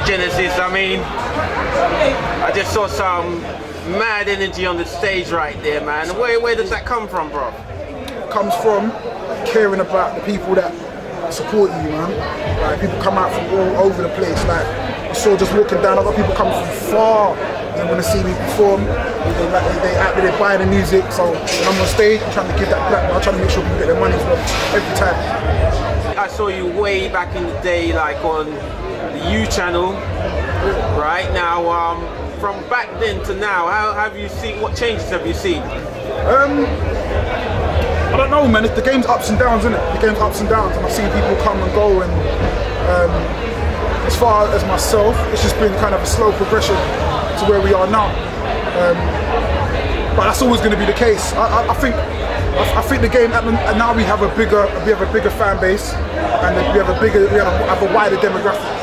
Genesis, I mean, I just saw some mad energy on the stage right there, man. Where does that come from, bro? It comes from caring about the people that support you, man. Like, people come out from all over the place. Like, you saw just walking down, I've got people come from far. They want to see me perform. They're buying the music. So when I'm on stage, I'm trying to give that back. I'm trying to make sure people get their money every time. I saw you way back in the day, like on the U channel. Right now, from back then to now, how have you seen? What changes have you seen? I don't know, man. The game's ups and downs, isn't it? The game's ups and downs, and I've seen people come and go. And as far as myself, it's just been kind of a slow progression to where we are now. But that's always going to be the case. I think the game now we have a bigger fan base, and we have a wider demographic.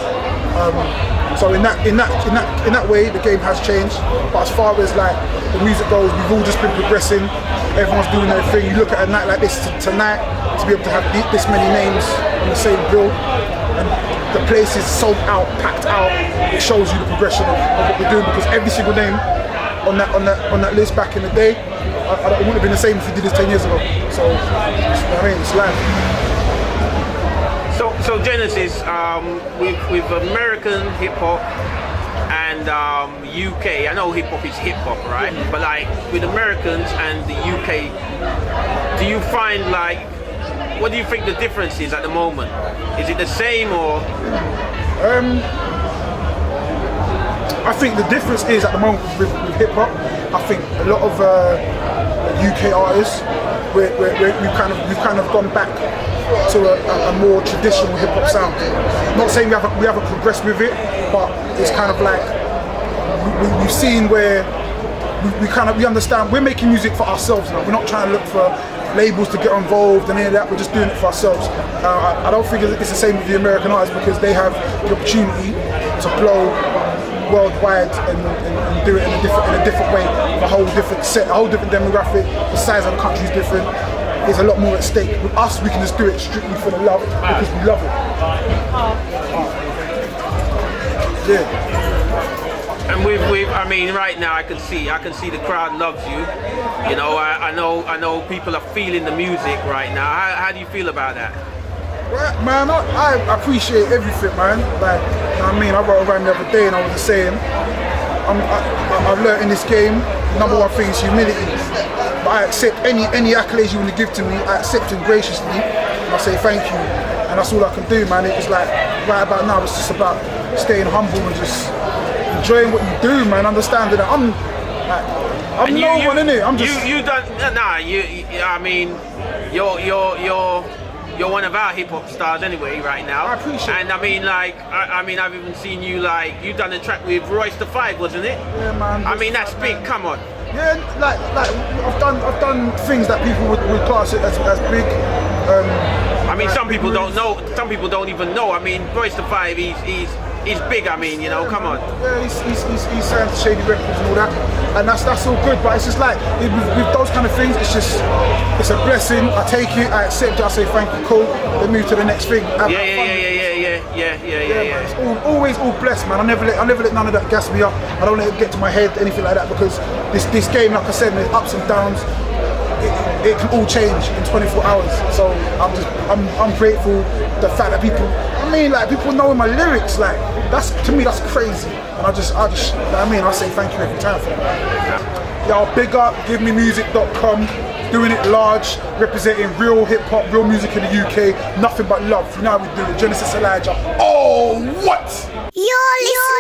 So in that way, the game has changed. But as far as like the music goes, we've all just been progressing. Everyone's doing their thing. You look at a night like this tonight, to be able to have this many names on the same bill, and the place is sold out, packed out. It shows you the progression of what we're doing, because every single name on that list back in the day, it wouldn't have been the same if we did this 10 years ago. So I mean, it's life. So Genesis, with American hip hop and UK, I know hip hop is hip hop, right? But like with Americans and the UK, do you find like, what do you think the difference is at the moment? Is it the same or? I think the difference is at the moment with hip hop. I think a lot of UK artists, we've kind of gone back to a more traditional hip hop sound. Not saying we haven't progressed with it, but it's kind of like we've seen where we understand we're making music for ourselves now. We're not trying to look for labels to get involved and any of that. We're just doing it for ourselves. I don't think it's the same with the American artists, because they have the opportunity to blow worldwide and do it in a different way, a whole different set, a whole different demographic. The size of the country is different. There's a lot more at stake. With us, we can just do it strictly for the love, because we love it. Yeah. And with I mean, right now I can see the crowd loves you. You know, I know people are feeling the music right now. How do you feel about that? Right, man, I appreciate everything, man. Like, you know what I mean, I wrote around the other day and I was just saying, I've learned in this game, number one thing is humility. But I accept any accolades you want to give to me, I accept them graciously, and I say thank you. And that's all I can do, man. It's like, right about now, it's just about staying humble and just enjoying what you do, man. Understanding that I'm no one in it. I'm just. You don't. Nah. I mean, you're one of our hip hop stars anyway, right now. I appreciate it. And I mean, like, I've even seen you, like, you done a track with Royce the 5, wasn't it? Yeah, man. I mean, that's big. Come on. Yeah, like I've done things that people would class it as big. I mean, some people don't know. Some people don't even know. I mean, Royce the 5, he's big. I mean, you know, come on. Yeah, he's signed to Shady Records and all that, and that's all good. But it's just like with those kind of things, it's a blessing. I take it, I accept it. I say thank you, cool. Then move to the next thing. Yeah. It's always all blessed, man. I never let none of that gas me up. I don't let it get to my head, anything like that, because this game, like I said, there's ups and downs. It can all change in 24 hours. So I'm grateful the fact that people knowing my lyrics, like to me that's crazy. And I just you know what I mean, I say thank you every time for that. Y'all big up, Givmemuzic.com, doing it large, representing real hip hop, real music in the UK, nothing but love. You know how we do it. Genesis Elijah. Oh, what? You're listening